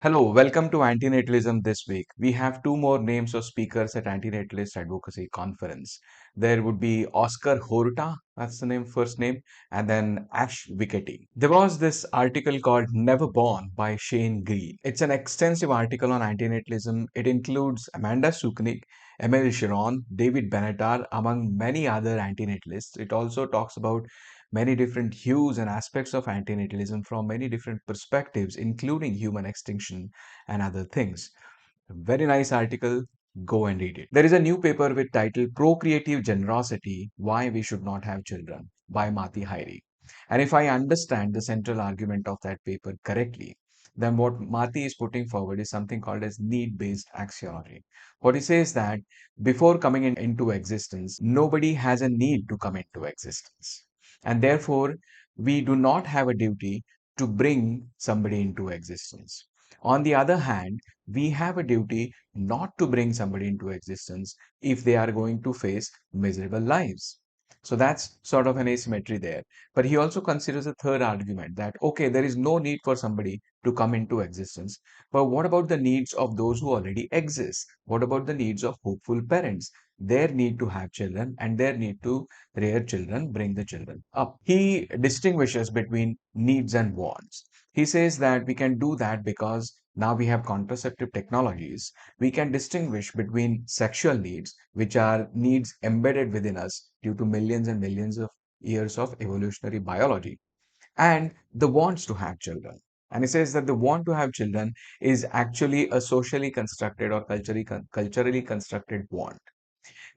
Hello, welcome to Antinatalism This week. We have two more names of speakers at Antinatalist Advocacy Conference. There would be Oscar Horta, that's the name, first name, and then Ash Viketi. There was this article called Never Born by Shane Green. It's an extensive article on antinatalism. It includes Amanda Suknik, Emil Chiron, David Benatar, among many other antinatalists. It also talks about many different hues and aspects of antinatalism from many different perspectives, including human extinction and other things. Very nice article. Go and read it. There is a new paper with title Procreative Generosity Why We Should Not Have Children by Mati Hairi. And if I understand the central argument of that paper correctly, then what Mati is putting forward is something called as need-based axiology. What he says that before coming into existence, nobody has a need to come into existence. And therefore, we do not have a duty to bring somebody into existence. On the other hand, we have a duty not to bring somebody into existence if they are going to face miserable lives. So that's sort of an asymmetry there. But he also considers a third argument that, okay, there is no need for somebody to come into existence. But what about the needs of those who already exist? What about the needs of hopeful parents? Their need to have children and their need to rear children, bring the children up. He distinguishes between needs and wants. He says that we can do that because now we have contraceptive technologies. We can distinguish between sexual needs, which are needs embedded within us due to millions and millions of years of evolutionary biology, and the wants to have children. And he says that the want to have children is actually a socially constructed or culturally constructed want.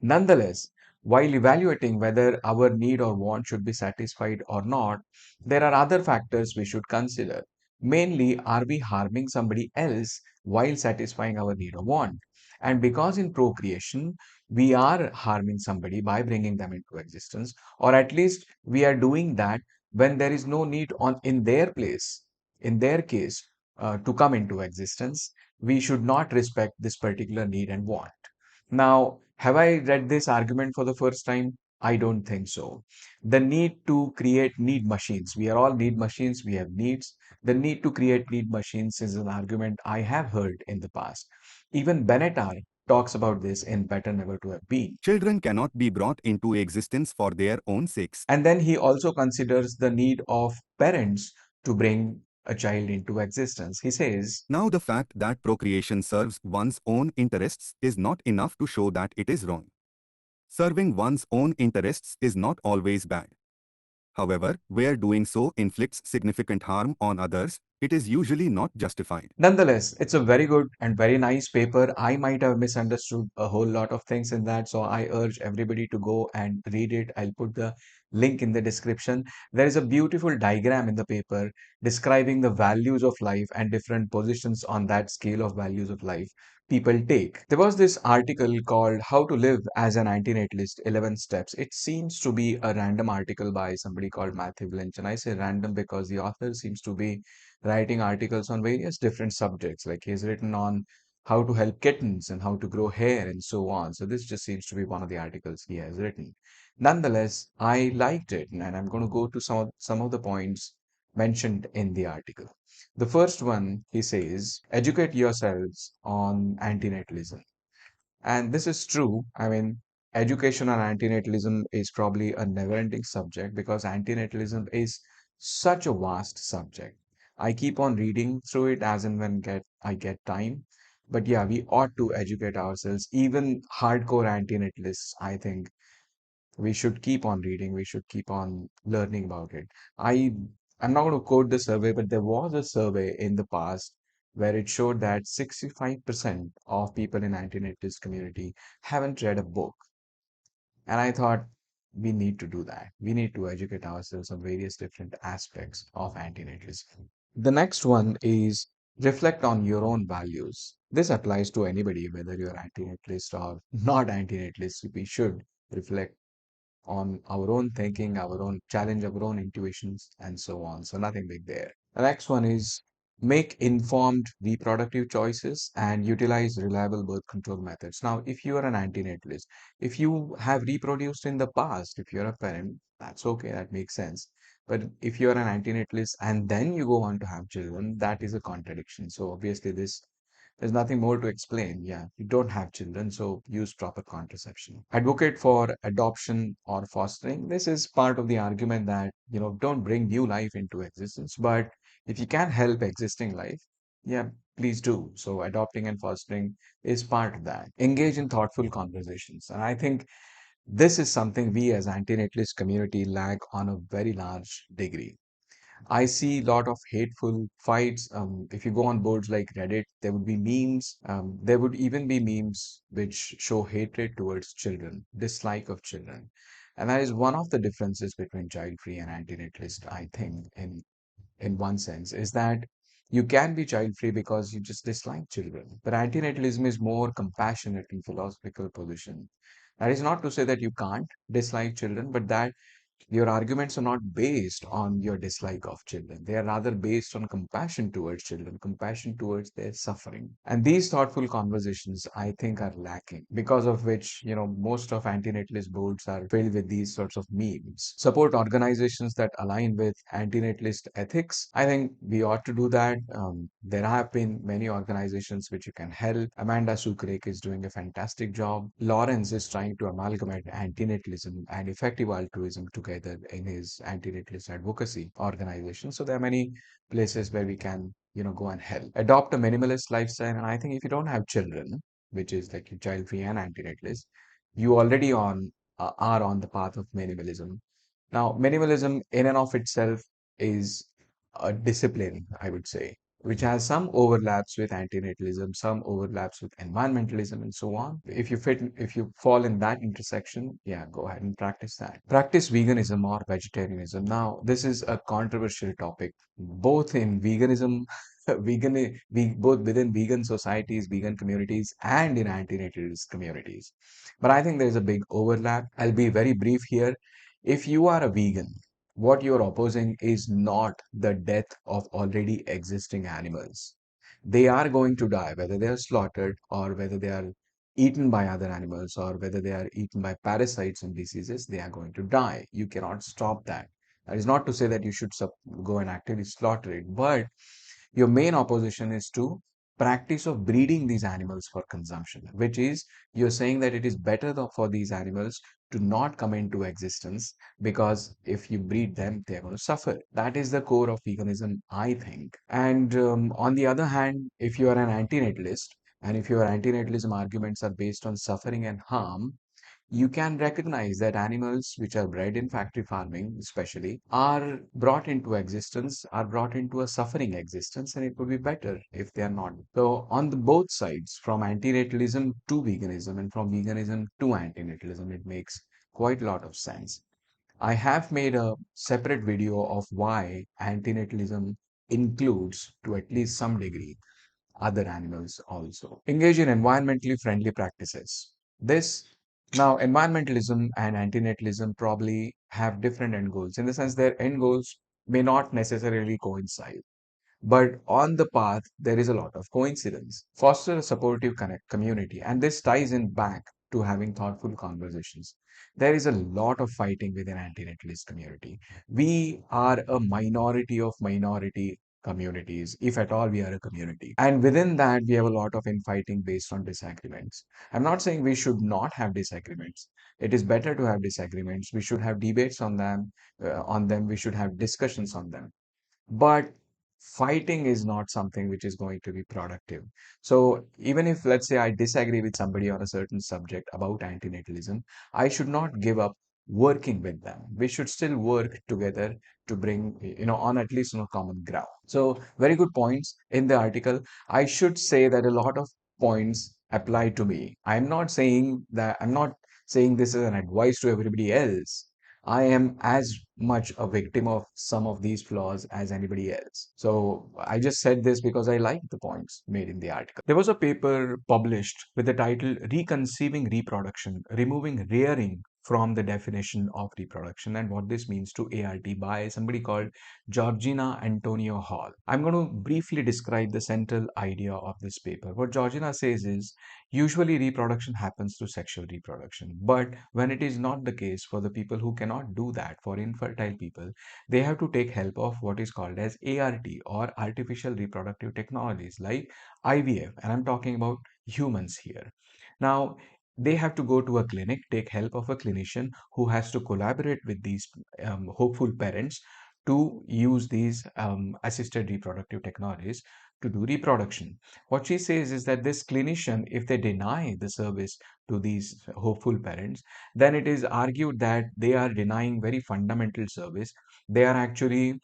Nonetheless, while evaluating whether our need or want should be satisfied or not, there are other factors we should consider. Mainly, are we harming somebody else while satisfying our need or want? And because in procreation, we are harming somebody by bringing them into existence, or at least we are doing that when there is no need on in their place, in their case, to come into existence, we should not respect this particular need and want. Now, have I read this argument for the first time? I don't think so. The need to create need machines. We are all need machines. We have needs. The need to create need machines is an argument I have heard in the past. Even Benatar talks about this in Better Never to Have Been. Children cannot be brought into existence for their own sakes. And then he also considers the need of parents to bring a child into existence. He says, Now, the fact that procreation serves one's own interests is not enough to show that it is wrong. Serving one's own interests is not always bad. However, where doing so inflicts significant harm on others, it is usually not justified. nonetheless, it's a very good and very nice paper. I might have misunderstood a whole lot of things in that, so I urge everybody to go and read it. I'll put the link in the description. There is a beautiful diagram in the paper describing the values of life and different positions on that scale of values of life people take. There was this article called How to Live as an Antinatalist 11 Steps. It seems to be a random article by somebody called Matthew Lynch, and I say random because the author seems to be writing articles on various different subjects. Like he's written on how to help kittens and how to grow hair and so on. So this just seems to be one of the articles he has written. Nonetheless, I liked it, and I'm going to go to some of the points mentioned in the article. The first one, he says, educate yourselves on antinatalism. And this is true. I mean, education on antinatalism is probably a never-ending subject because antinatalism is such a vast subject. I keep on reading through it as and when I get time. But yeah, we ought to educate ourselves. Even hardcore antinatalists, I think we should keep on reading. We should keep on learning about it. I I'm not going to quote the survey, but there was a survey in the past where it showed that 65% of people in anti-natalist community haven't read a book. And I thought we need to do that. We need to educate ourselves on various different aspects of anti-natalism. The next one is reflect on your own values. This applies to anybody, whether you're anti-natalist or not anti-natalist. We should reflect on our own thinking, our own challenge, our own intuitions, and so on. So nothing big there. The next one is make informed reproductive choices and utilize reliable birth control methods. Now, if you are an antinatalist, if you have reproduced in the past, if you're a parent, that's okay, that makes sense. But if you're an antinatalist and then you go on to have children, that is a contradiction. So obviously there's nothing more to explain. Yeah, you don't have children, so use proper contraception. Advocate for adoption or fostering. This is part of the argument that, don't bring new life into existence, but if you can help existing life, yeah, please do. So adopting and fostering is part of that. Engage in thoughtful conversations. And I think this is something we as anti-natalist community lack on a very large degree. I see a lot of hateful fights. If you go on boards like Reddit, there would be memes. There would even be memes which show hatred towards children, dislike of children. And that is one of the differences between child-free and anti-natalist, I think, in one sense, is that you can be child-free because you just dislike children. But antinatalism is more compassionate and philosophical position. That is not to say that you can't dislike children, but that your arguments are not based on your dislike of children. They are rather based on compassion towards children, compassion towards their suffering. And these thoughtful conversations, I think, are lacking, because of which, most of antinatalist boards are filled with these sorts of memes. Support organizations that align with antinatalist ethics. I think we ought to do that. There have been many organizations which you can help. Amanda Sukrek is doing a fantastic job. Lawrence is trying to amalgamate antinatalism and effective altruism together in his antinatalist advocacy organization. So there are many places where we can, go and help. Adopt a minimalist lifestyle. And I think if you don't have children, which is like child-free and antinatalist, you already are on the path of minimalism. Now, minimalism in and of itself is a discipline, I would say, which has some overlaps with antinatalism, some overlaps with environmentalism, and so on. If you fall in that intersection, yeah, go ahead and practice that. Practice veganism or vegetarianism. Now, this is a controversial topic, both in veganism, both within vegan societies, vegan communities, and in antinatalist communities. But I think there's a big overlap. I'll be very brief here. If you are a vegan, what you're opposing is not the death of already existing animals. They are going to die, whether they are slaughtered or whether they are eaten by other animals or whether they are eaten by parasites and diseases, they are going to die. You cannot stop that. That is not to say that you should go and actively slaughter it, but your main opposition is to practice of breeding these animals for consumption, which is you're saying that it is better for these animals to not come into existence because if you breed them, they're going to suffer. That is the core of veganism, I think. And on the other hand, if you are an antinatalist, and if your antinatalism arguments are based on suffering and harm, you can recognize that animals which are bred in factory farming, especially, are brought into existence, are brought into a suffering existence, and it would be better if they are not. So, on the both sides, from antinatalism to veganism and from veganism to antinatalism, it makes quite a lot of sense. I have made a separate video of why antinatalism includes, to at least some degree, other animals also. Engage in environmentally friendly practices. This now, environmentalism and antinatalism probably have different end goals in the sense their end goals may not necessarily coincide. But on the path, there is a lot of coincidence. Foster a supportive community, and this ties in back to having thoughtful conversations. There is a lot of fighting within antinatalist community. We are a minority of minority communities, if at all we are a community. And within that, we have a lot of infighting based on disagreements. I'm not saying we should not have disagreements. It is better to have disagreements. We should have debates on them. We should have discussions on them, but fighting is not something which is going to be productive. So even if, let's say, I disagree with somebody on a certain subject about antinatalism, I should not give up working with them. We should still work together to bring, on at least on a common ground. So very good points in the article. I should say that a lot of points apply to me. I'm not saying this is an advice to everybody else. I am as much a victim of some of these flaws as anybody else. So I just said this because I like the points made in the article. There was a paper published with the title Reconceiving Reproduction, Removing Rearing from the definition of reproduction and what this means to ART by somebody called Georgina Antonio Hall. I'm going to briefly describe the central idea of this paper. What Georgina says is usually reproduction happens through sexual reproduction, but when it is not the case for the people who cannot do that, for infertile people, they have to take help of what is called as ART or artificial reproductive technologies like IVF, and I'm talking about humans here. Now, they have to go to a clinic, take help of a clinician who has to collaborate with these hopeful parents to use these assisted reproductive technologies to do reproduction. What she says is that this clinician, if they deny the service to these hopeful parents, then it is argued that they are denying very fundamental service. They are actually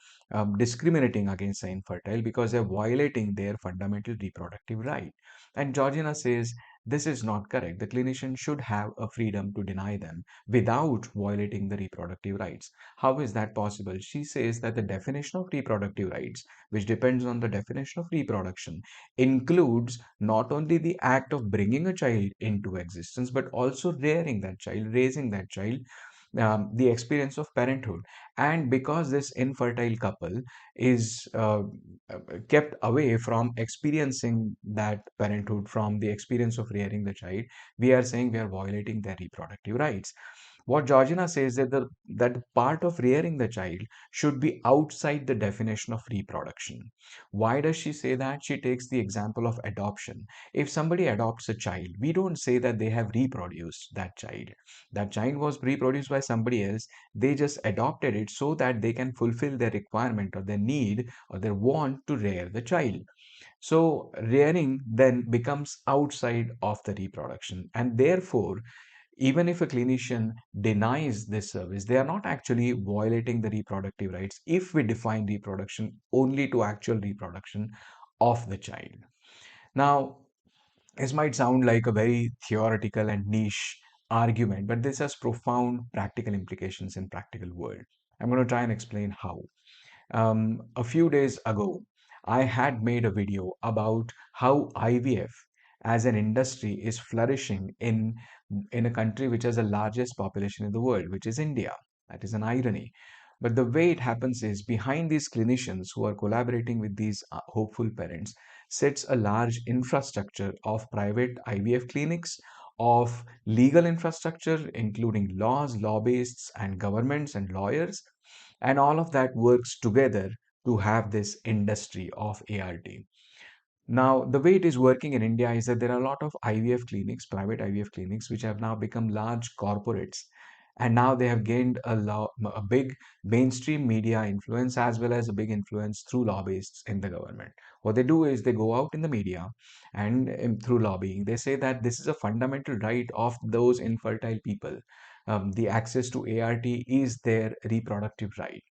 discriminating against the infertile because they're violating their fundamental reproductive right. And Georgina says this is not correct. The clinician should have a freedom to deny them without violating the reproductive rights. How is that possible? She says that the definition of reproductive rights, which depends on the definition of reproduction, includes not only the act of bringing a child into existence, but also rearing that child, raising that child, the experience of parenthood. And because this infertile couple is kept away from experiencing that parenthood, from the experience of rearing the child, we are saying we are violating their reproductive rights. What Georgina says that that part of rearing the child should be outside the definition of reproduction. Why does she say that? She takes the example of adoption. If somebody adopts a child, we don't say that they have reproduced that child. That child was reproduced by somebody else. They just adopted it so that they can fulfill their requirement or their need or their want to rear the child. So rearing then becomes outside of the reproduction, and therefore even if a clinician denies this service, they are not actually violating the reproductive rights if we define reproduction only to actual reproduction of the child. Now, this might sound like a very theoretical and niche argument, but this has profound practical implications in practical world. I'm going to try and explain how. A few days ago, I had made a video about how IVF as an industry is flourishing in a country which has the largest population in the world, which is India. That is an irony. But the way it happens is behind these clinicians who are collaborating with these hopeful parents sits a large infrastructure of private IVF clinics, of legal infrastructure, including laws, lobbyists, and governments and lawyers, and all of that works together to have this industry of ART. Now, the way it is working in India is that there are a lot of IVF clinics, private IVF clinics, which have now become large corporates. And now they have gained a big mainstream media influence as well as a big influence through lobbyists in the government. What they do is they go out in the media and through lobbying, they say that this is a fundamental right of those infertile people. The access to ART is their reproductive right.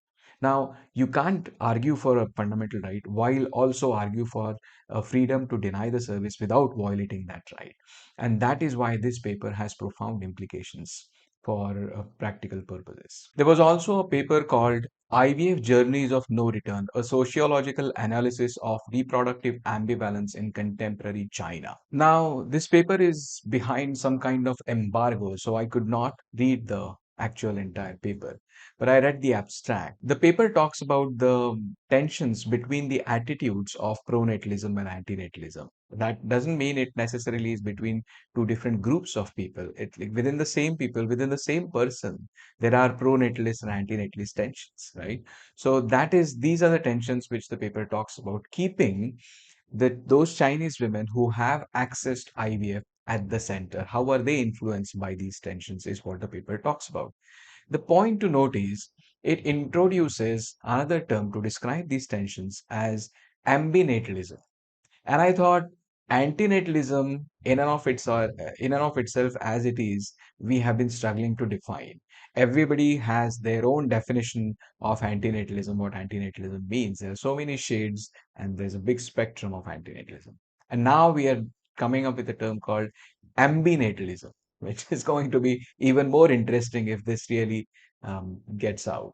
Now, you can't argue for a fundamental right while also argue for freedom to deny the service without violating that right. And that is why this paper has profound implications for practical purposes. There was also a paper called IVF Journeys of No Return, a sociological analysis of reproductive ambivalence in contemporary China. Now, this paper is behind some kind of embargo, so I could not read the actual entire paper, but I read the abstract. The paper talks about the tensions between the attitudes of pronatalism and antinatalism. That doesn't mean it necessarily is between two different groups of people. It like within the same people, within the same person, there are pronatalist and antinatalist tensions, right? So that is these are the tensions which the paper talks about, keeping those Chinese women who have accessed IVF at the center. How are they influenced by these tensions is what the paper talks about. The point to note is it introduces another term to describe these tensions as ambinatalism. And I thought antinatalism in and of itself as it is, we have been struggling to define. Everybody has their own definition of antinatalism, what antinatalism means. There are so many shades and there's a big spectrum of antinatalism. And now we are coming up with a term called ambinatalism, which is going to be even more interesting if this really gets out.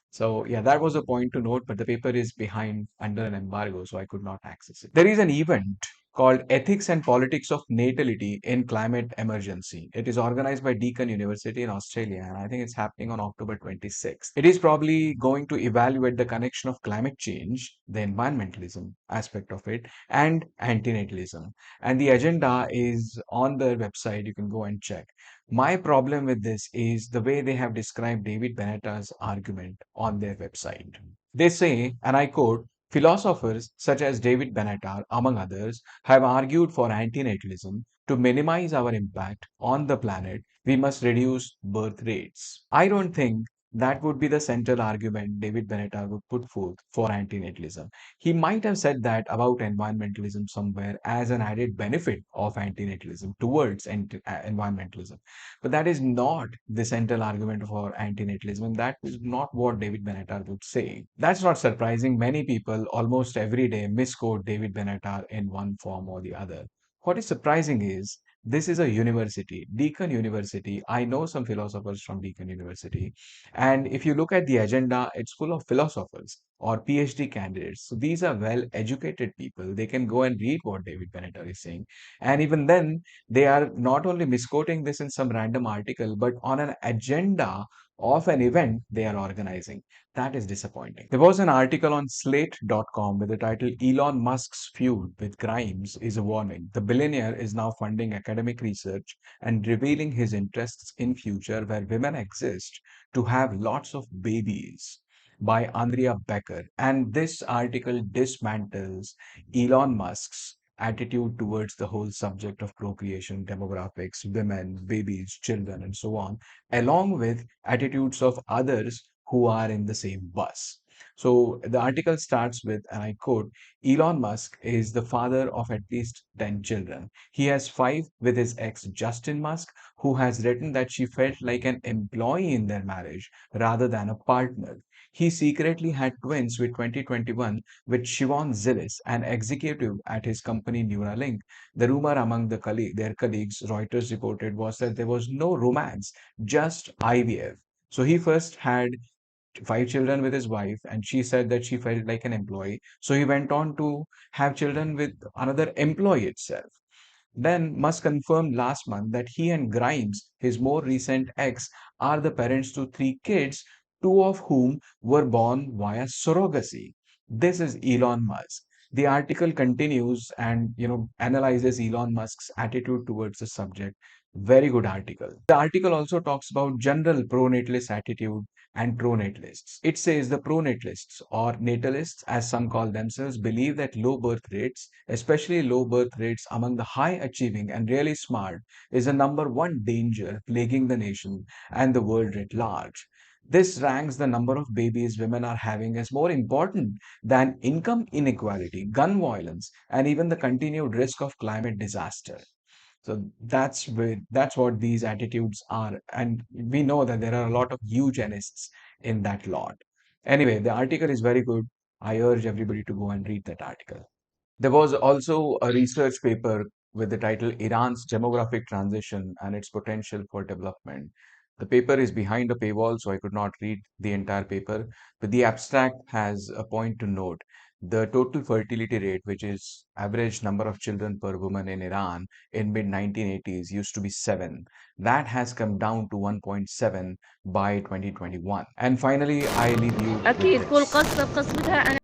So yeah, that was a point to note, but the paper is behind under an embargo, so I could not access it. There is an event called Ethics and Politics of Natality in Climate Emergency. It is organized by Deakin University in Australia, and I think it's happening on October 26th. It is probably going to evaluate the connection of climate change, the environmentalism aspect of it, and antinatalism. And the agenda is on their website. You can go and check. My problem with this is the way they have described David Benetta's argument on their website. They say, and I quote, philosophers such as David Benetta, among others, have argued for antinatalism. To minimize our impact on the planet, we must reduce birth rates. I don't think that would be the central argument David Benetta would put forth for antinatalism. He might have said that about environmentalism somewhere as an added benefit of antinatalism towards environmentalism. But that is not the central argument for antinatalism, and that is not what David Benatar would say. That's not surprising. Many people almost every day misquote David Benatar in one form or the other. What is surprising is this is a university, Deakin University. I know some philosophers from Deakin University. And if you look at the agenda, it's full of philosophers or PhD candidates. So these are well educated people. They can go and read what David Benatar is saying. And even then, they are not only misquoting this in some random article, but on an agenda of an event they are organizing. That is disappointing. There was an article on slate.com with the title Elon Musk's Feud with Grimes is a warning. The billionaire is now funding academic research and revealing his interests in future where women exist to have lots of babies by Andrea Becker. And this article dismantles Elon Musk's attitude towards the whole subject of procreation, demographics, women, babies, children, and so on, along with attitudes of others who are in the same bus. So the article starts with, and I quote, Elon Musk is the father of at least 10 children. He has five with his ex Justin Musk, who has written that she felt like an employee in their marriage rather than a partner. He secretly had twins with 2021 with Shivon Zilis, an executive at his company Neuralink. The rumor among their colleagues, Reuters reported, was that there was no romance, just IVF. So he first had five children with his wife, and she said that she felt like an employee. So he went on to have children with another employee itself. Then Musk confirmed last month that he and Grimes, his more recent ex, are the parents to three kids, two of whom were born via surrogacy. This is Elon Musk. The article continues and analyzes Elon Musk's attitude towards the subject. Very good article. The article also talks about general pro-natalist attitude and pro-natalists. It says the pro-natalists or natalists, as some call themselves, believe that low birth rates, especially low birth rates among the high achieving and really smart, is the number one danger plaguing the nation and the world at large. This ranks the number of babies women are having as more important than income inequality, gun violence, and even the continued risk of climate disaster. So that's what these attitudes are. And we know that there are a lot of eugenists in that lot. Anyway, the article is very good. I urge everybody to go and read that article. There was also a research paper with the title Iran's Demographic Transition and Its Potential for Development. The paper is behind a paywall, so I could not read the entire paper, but the abstract has a point to note. The total fertility rate, which is average number of children per woman in Iran in mid 1980s, used to be 7. That has come down to 1.7 by 2021. And finally, I leave you with أكيد كل this. قصة بقصتها.